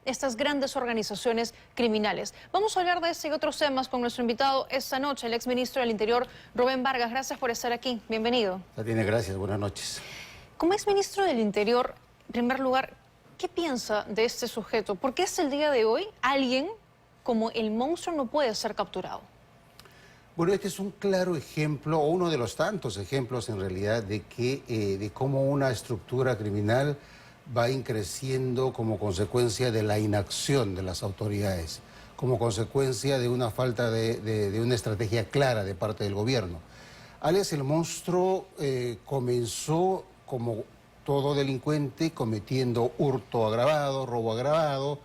estas grandes organizaciones criminales. Vamos a hablar de ese y otros temas con nuestro invitado esta noche, el exministro del Interior, Rubén Vargas. Gracias por estar aquí. Bienvenido. Gracias. Buenas noches. Como exministro del Interior, en primer lugar, ¿qué piensa de este sujeto? ¿Por qué hasta el día de hoy alguien como el monstruo no puede ser capturado? Bueno, este es un claro ejemplo, o uno de los tantos ejemplos en realidad, de cómo una estructura criminal va creciendo como consecuencia de la inacción de las autoridades, como consecuencia de una falta de una estrategia clara de parte del gobierno. Alias el Monstruo comenzó como todo delincuente cometiendo hurto agravado, robo agravado,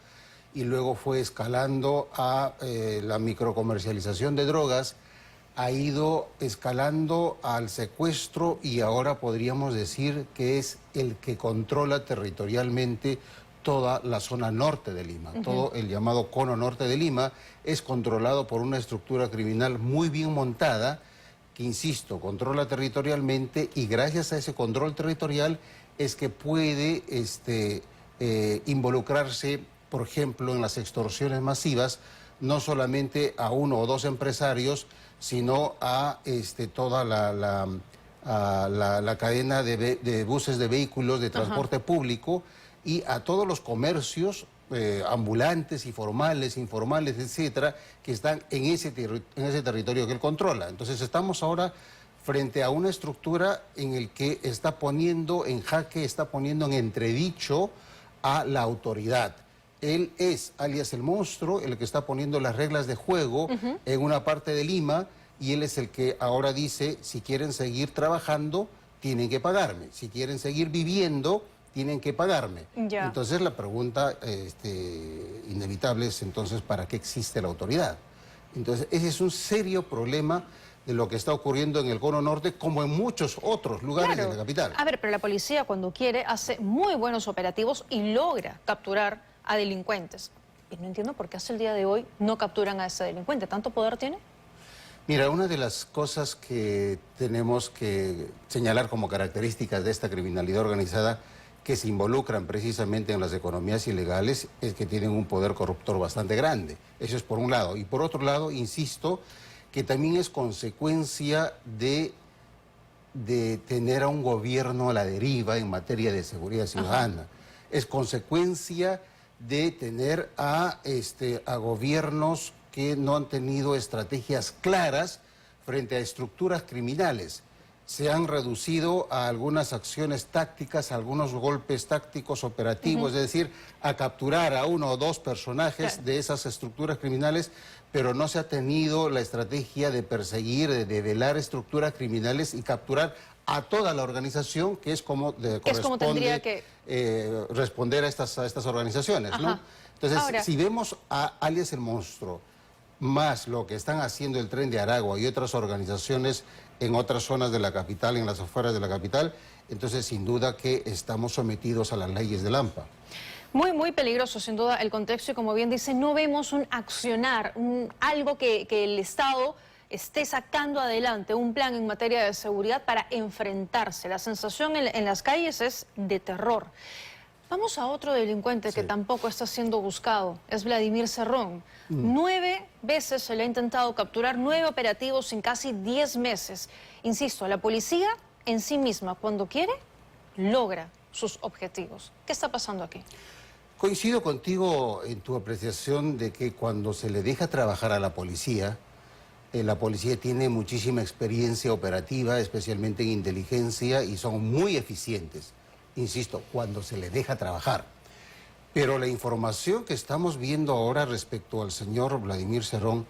y luego fue escalando a la microcomercialización de drogas, ha ido escalando al secuestro y ahora podríamos decir que es el que controla territorialmente toda la zona norte de Lima. Todo el llamado cono norte de Lima es controlado por una estructura criminal muy bien montada que, insisto, controla territorialmente, y gracias a ese control territorial es que puede involucrarse, por ejemplo, en las extorsiones masivas, no solamente a uno o dos empresarios, sino a toda la cadena de buses de vehículos de transporte público, y a todos los comercios ambulantes y formales, informales, etcétera, que están en ese territorio que él controla. Entonces estamos ahora frente a una estructura en el que está poniendo en jaque, está poniendo en entredicho a la autoridad. Él es, alias el Monstruo, el que está poniendo las reglas de juego en una parte de Lima, y él es el que ahora dice: si quieren seguir trabajando, tienen que pagarme. Si quieren seguir viviendo, tienen que pagarme. Ya. Entonces la pregunta inevitable es, entonces, ¿para qué existe la autoridad? Entonces ese es un serio problema de lo que está ocurriendo en el cono norte, como en muchos otros lugares de la capital. A ver, pero la policía, cuando quiere, hace muy buenos operativos y logra capturar a delincuentes. Y no entiendo por qué hasta el día de hoy no capturan a ese delincuente. ¿Tanto poder tiene? Mira, una de las cosas que tenemos que señalar como características de esta criminalidad organizada, que se involucran precisamente en las economías ilegales, es que tienen un poder corruptor bastante grande. Eso es por un lado. Y por otro lado, insisto, que también es consecuencia de tener a un gobierno a la deriva en materia de seguridad ciudadana. Es consecuencia de tener a gobiernos que no han tenido estrategias claras frente a estructuras criminales. Se han reducido a algunas acciones tácticas, a algunos golpes tácticos operativos, es decir, a capturar a uno o dos personajes de esas estructuras criminales, pero no se ha tenido la estrategia de perseguir, de develar estructuras criminales y capturar a toda la organización, que es como corresponde tendría que responder a estas organizaciones, ¿no? Entonces, ahora, si vemos a alias el Monstruo, más lo que están haciendo el Tren de Aragua y otras organizaciones en otras zonas de la capital, en las afueras de la capital, entonces sin duda que estamos sometidos a las leyes del AMPA. Muy, muy peligroso, sin duda, el contexto, y como bien dice, no vemos un accionar, algo que el Estado esté sacando adelante, un plan en materia de seguridad para enfrentarse. La sensación en las calles es de terror. Vamos a otro delincuente que tampoco está siendo buscado, es Vladimir Cerrón. 9 veces se le ha intentado capturar, 9 operativos en casi 10 meses. Insisto, la policía en sí misma, cuando quiere, logra sus objetivos. ¿Qué está pasando aquí? Coincido contigo en tu apreciación de que cuando se le deja trabajar a la policía tiene muchísima experiencia operativa, especialmente en inteligencia, y son muy eficientes. Insisto, cuando se le deja trabajar. Pero la información que estamos viendo ahora respecto al señor Vladimir Cerrón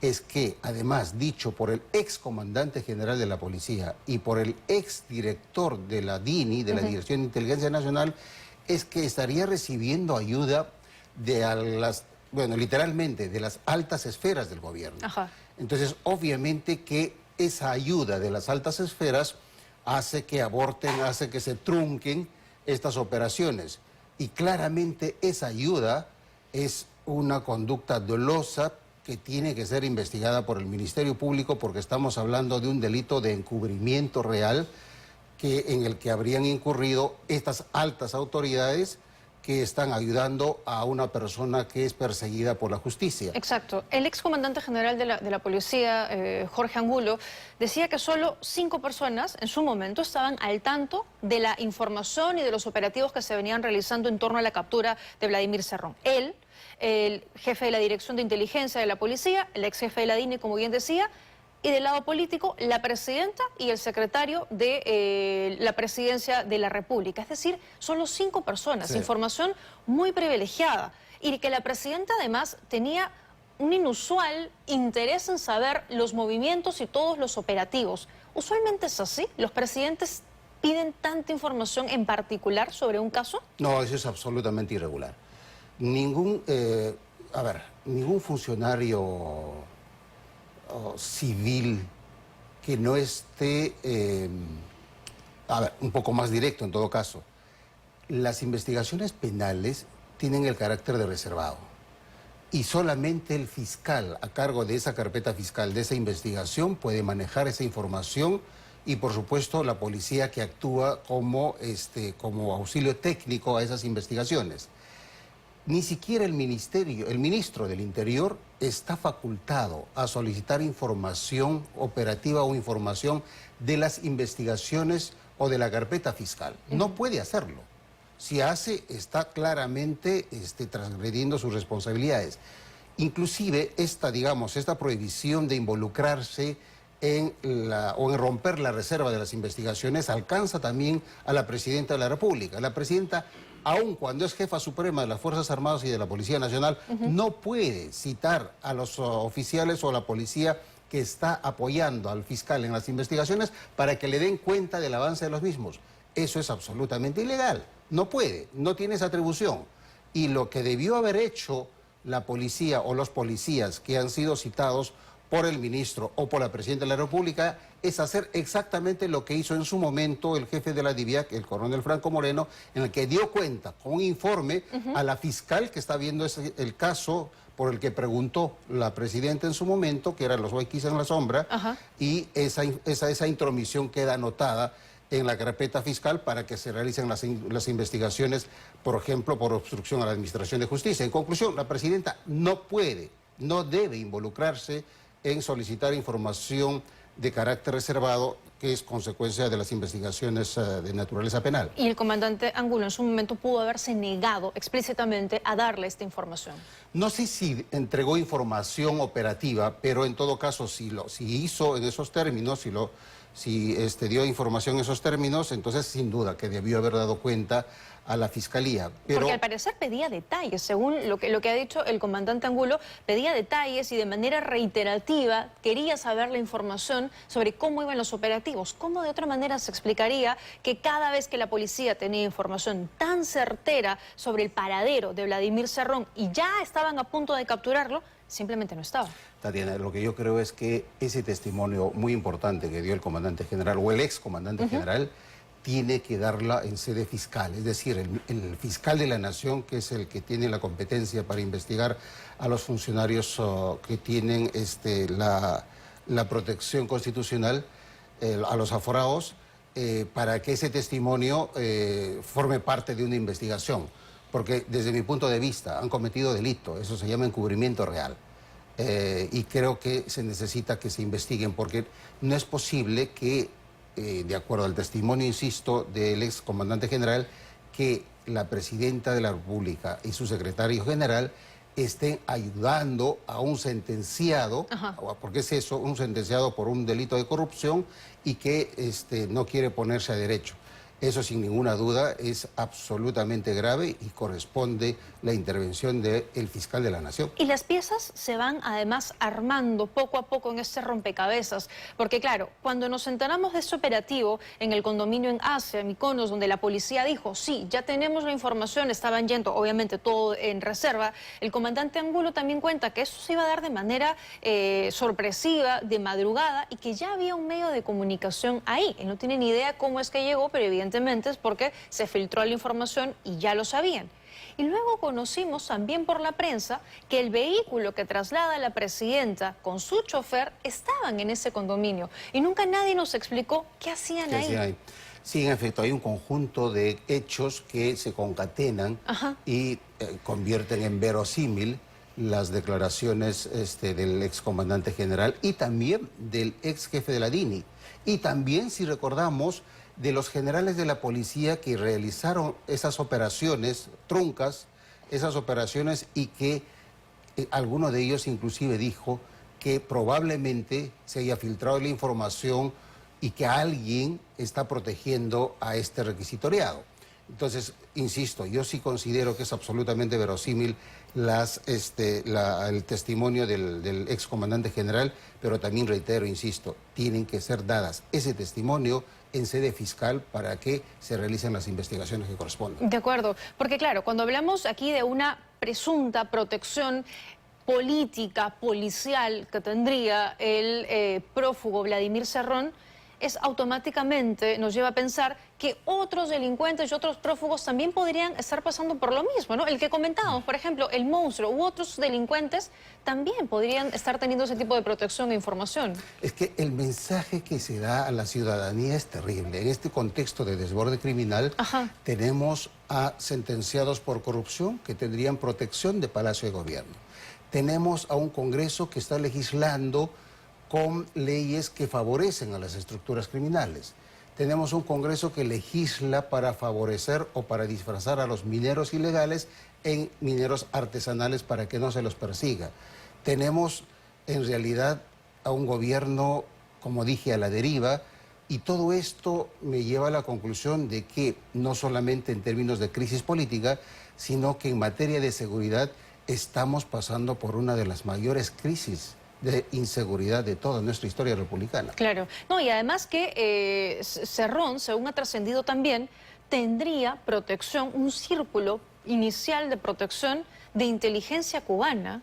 es que, además, dicho por el excomandante general de la policía y por el exdirector de la DINI, de la Dirección de Inteligencia Nacional, es que estaría recibiendo ayuda literalmente, de las altas esferas del gobierno. Entonces, obviamente que esa ayuda de las altas esferas hace que aborten, hace que se trunquen estas operaciones. Y claramente esa ayuda es una conducta dolosa que tiene que ser investigada por el Ministerio Público, porque estamos hablando de un delito de encubrimiento real en el que habrían incurrido estas altas autoridades que están ayudando a una persona que es perseguida por la justicia. Exacto. El excomandante general de la policía, Jorge Angulo, decía que solo 5 personas en su momento estaban al tanto de la información y de los operativos que se venían realizando en torno a la captura de Vladimir Cerrón. Él, el jefe de la Dirección de Inteligencia de la Policía, el ex jefe de la DINI, como bien decía, y del lado político, la presidenta y el secretario de la presidencia de la República. Es decir, solo 5 personas, sí. Información muy privilegiada. Y que la presidenta además tenía un inusual interés en saber los movimientos y todos los operativos. ¿Usualmente es así? ¿Los presidentes piden tanta información en particular sobre un caso? No, eso es absolutamente irregular. Ningún funcionario civil que no esté, un poco más directo en todo caso. Las investigaciones penales tienen el carácter de reservado y solamente el fiscal a cargo de esa carpeta fiscal, de esa investigación, puede manejar esa información y por supuesto la policía que actúa como auxilio técnico a esas investigaciones. Ni siquiera el ministro del Interior está facultado a solicitar información operativa o información de las investigaciones o de la carpeta fiscal. No puede hacerlo. Si hace, está claramente transgrediendo sus responsabilidades. Inclusive esta prohibición de involucrarse en romper la reserva de las investigaciones alcanza también a la presidenta de la República. La presidenta, aun cuando es jefa suprema de las Fuerzas Armadas y de la Policía Nacional, no puede citar a los oficiales o a la policía que está apoyando al fiscal en las investigaciones para que le den cuenta del avance de los mismos. Eso es absolutamente ilegal. No puede, no tiene esa atribución. Y lo que debió haber hecho la policía o los policías que han sido citados por el ministro o por la presidenta de la República es hacer exactamente lo que hizo en su momento el jefe de la DIVIAC, el coronel Franco Moreno, en el que dio cuenta con un informe a la fiscal que está viendo el caso por el que preguntó la presidenta en su momento, que eran los Guayquis en la sombra, y esa intromisión queda anotada en la carpeta fiscal para que se realicen las investigaciones, por ejemplo, por obstrucción a la Administración de Justicia. En conclusión, la presidenta no puede, no debe involucrarse en solicitar información de carácter reservado que es consecuencia de las investigaciones de naturaleza penal. Y el comandante Angulo en su momento pudo haberse negado explícitamente a darle esta información. No sé si entregó información operativa, pero en todo caso si hizo en esos términos, si dio información en esos términos, entonces sin duda que debió haber dado cuenta a la Fiscalía. Pero... Porque al parecer pedía detalles, según lo que ha dicho el comandante Angulo, pedía detalles y de manera reiterativa quería saber la información sobre cómo iban los operativos. ¿Cómo de otra manera se explicaría que cada vez que la policía tenía información tan certera sobre el paradero de Vladimir Cerrón y ya estaban a punto de capturarlo, simplemente no estaba? Tatiana, lo que yo creo es que ese testimonio muy importante que dio el comandante general o el ex comandante general tiene que darla en sede fiscal, es decir, el fiscal de la Nación, que es el que tiene la competencia para investigar a los funcionarios que tienen la protección constitucional, a los aforados, para que ese testimonio forme parte de una investigación. Porque desde mi punto de vista han cometido delito, eso se llama encubrimiento real. Y creo que se necesita que se investiguen, porque no es posible que, de acuerdo al testimonio, insisto, del ex comandante general, que la presidenta de la República y su secretario general estén ayudando a un sentenciado, porque es eso, un sentenciado por un delito de corrupción y que no quiere ponerse a derecho. Eso sin ninguna duda es absolutamente grave y corresponde la intervención del fiscal de la Nación. Y las piezas se van además armando poco a poco en este rompecabezas, porque claro, cuando nos enteramos de este operativo en el condominio en Asia, en Mykonos, donde la policía dijo, sí, ya tenemos la información, estaban yendo obviamente todo en reserva, el comandante Angulo también cuenta que eso se iba a dar de manera sorpresiva, de madrugada, y que ya había un medio de comunicación ahí. Él no tiene ni idea cómo es que llegó, pero evidentemente es porque se filtró la información y ya lo sabían. Y luego conocimos también por la prensa que el vehículo que traslada a la presidenta con su chofer estaban en ese condominio y nunca nadie nos explicó qué hacían ahí. Sí, en efecto, hay un conjunto de hechos que se concatenan y convierten en verosímil las declaraciones del excomandante general y también del ex jefe de la DINI. Y también, si recordamos, de los generales de la policía que realizaron esas operaciones truncas, esas operaciones y que alguno de ellos inclusive dijo que probablemente se haya filtrado la información y que alguien está protegiendo a este requisitoriado. Entonces, insisto, yo sí considero que es absolutamente verosímil el testimonio del excomandante general, pero también reitero, insisto, tienen que ser dadas ese testimonio en sede fiscal para que se realicen las investigaciones que correspondan. De acuerdo, porque claro, cuando hablamos aquí de una presunta protección política, policial que tendría el prófugo Vladimir Cerrón, es automáticamente nos lleva a pensar que otros delincuentes y otros prófugos también podrían estar pasando por lo mismo, ¿no? El que comentábamos, por ejemplo, el monstruo u otros delincuentes también podrían estar teniendo ese tipo de protección e información. Es que el mensaje que se da a la ciudadanía es terrible. En este contexto de desborde criminal tenemos a sentenciados por corrupción que tendrían protección de Palacio de Gobierno. Tenemos a un Congreso que está legislando con leyes que favorecen a las estructuras criminales. Tenemos un Congreso que legisla para favorecer o para disfrazar a los mineros ilegales en mineros artesanales para que no se los persiga. Tenemos en realidad a un gobierno, como dije, a la deriva, y todo esto me lleva a la conclusión de que no solamente en términos de crisis política, sino que en materia de seguridad estamos pasando por una de las mayores crisis de inseguridad de toda nuestra historia republicana. Claro. No, y además que Cerrón, según ha trascendido también, tendría protección, un círculo inicial de protección de inteligencia cubana,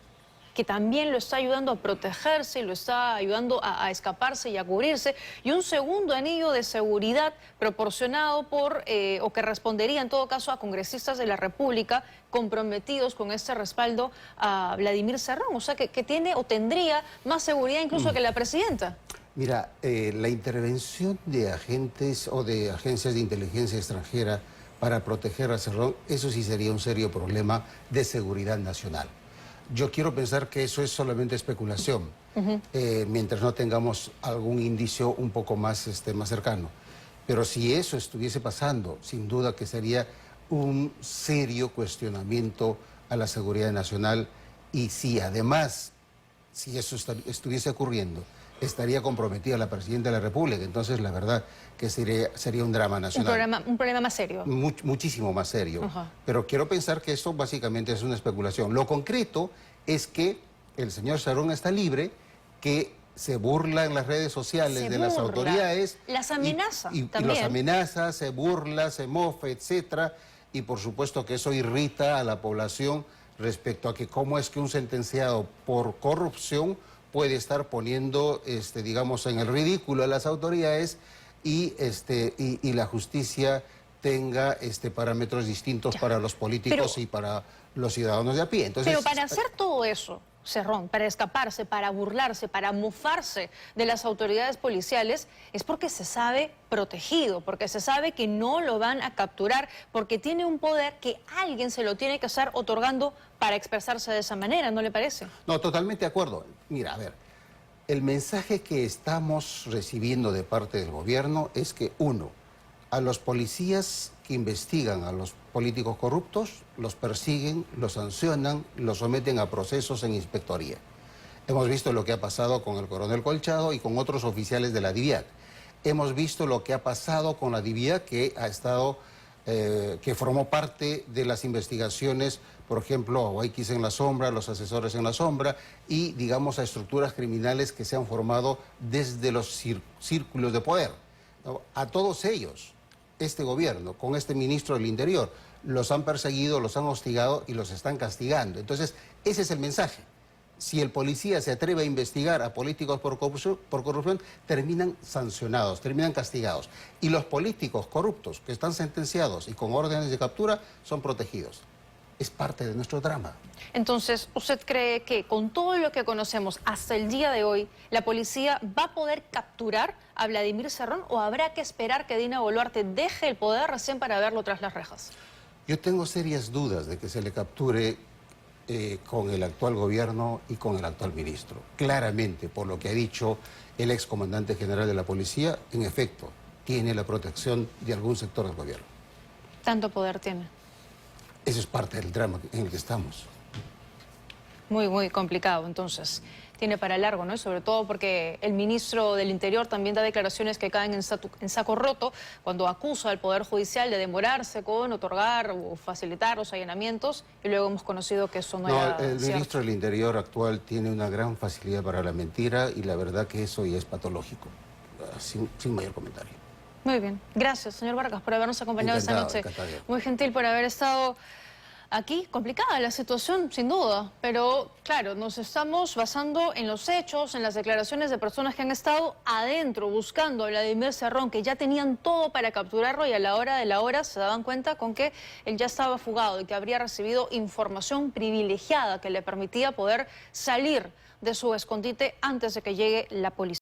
que también lo está ayudando a protegerse, lo está ayudando a escaparse y a cubrirse, y un segundo anillo de seguridad proporcionado por, o que respondería en todo caso a congresistas de la República comprometidos con este respaldo a Vladimir Cerrón, o sea que tiene o tendría más seguridad incluso que la presidenta. Mira, la intervención de agentes o de agencias de inteligencia extranjera para proteger a Cerrón, eso sí sería un serio problema de seguridad nacional. Yo quiero pensar que eso es solamente especulación, mientras no tengamos algún indicio un poco más, más cercano. Pero si eso estuviese pasando, sin duda que sería un serio cuestionamiento a la seguridad nacional, y si además, si eso estuviese ocurriendo, estaría comprometida la presidenta de la República, entonces la verdad que sería un drama nacional. Un problema más serio. Muchísimo más serio. Pero quiero pensar que esto básicamente es una especulación. Lo concreto es que el señor Cerrón está libre, que se burla en las redes sociales de las autoridades. Las amenaza también. Y los amenaza, se burla, se mofa, etcétera. Y por supuesto que eso irrita a la población respecto a que cómo es que un sentenciado por corrupción puede estar poniendo, digamos, en el ridículo a las autoridades y la justicia tenga parámetros distintos para los políticos y para los ciudadanos de a pie. Entonces, pero para hacer todo eso, Cerrón, para escaparse, para burlarse, para mofarse de las autoridades policiales, es porque se sabe protegido, porque se sabe que no lo van a capturar, porque tiene un poder que alguien se lo tiene que estar otorgando para expresarse de esa manera, ¿no le parece? No, totalmente de acuerdo. Mira, a ver, el mensaje que estamos recibiendo de parte del gobierno es que, uno, a los policías que investigan a los políticos corruptos, los persiguen, los sancionan, los someten a procesos en inspectoría. Hemos visto lo que ha pasado con el coronel Colchado y con otros oficiales de la DIVIAC. Hemos visto lo que ha pasado con la DIVIAC, que formó parte de las investigaciones, por ejemplo, a Guayquis en la sombra, los asesores en la sombra, y, digamos, a estructuras criminales que se han formado desde los círculos de poder, ¿no? A todos ellos, este gobierno, con este ministro del Interior, los han perseguido, los han hostigado y los están castigando. Entonces, ese es el mensaje. Si el policía se atreve a investigar a políticos por corrupción, terminan sancionados, terminan castigados. Y los políticos corruptos que están sentenciados y con órdenes de captura son protegidos. es parte de nuestro drama. Entonces, ¿usted cree que con todo lo que conocemos hasta el día de hoy, la policía va a poder capturar a Vladimir Cerrón o habrá que esperar que Dina Boluarte deje el poder recién para verlo tras las rejas? Yo tengo serias dudas de que se le capture con el actual gobierno y con el actual ministro. Claramente, por lo que ha dicho el excomandante general de la policía, en efecto, tiene la protección de algún sector del gobierno. ¿Tanto poder tiene? Eso es parte del drama en el que estamos. Muy, muy complicado, entonces. Tiene para largo, ¿no? Y sobre todo porque el ministro del Interior también da declaraciones que caen en saco roto cuando acusa al Poder Judicial de demorarse con otorgar o facilitar los allanamientos y luego hemos conocido que eso no era El cierto. ministro del Interior actual tiene una gran facilidad para la mentira y la verdad que eso ya es patológico, sin mayor comentario. Muy bien. Gracias, señor Vargas, por habernos acompañado esta noche. Encantado. Muy gentil por haber estado aquí. Complicada la situación, sin duda, pero claro, nos estamos basando en los hechos, en las declaraciones de personas que han estado adentro buscando a Vladimir Cerrón, que ya tenían todo para capturarlo y a la hora de la hora se daban cuenta con que él ya estaba fugado y que habría recibido información privilegiada que le permitía poder salir de su escondite antes de que llegue la policía.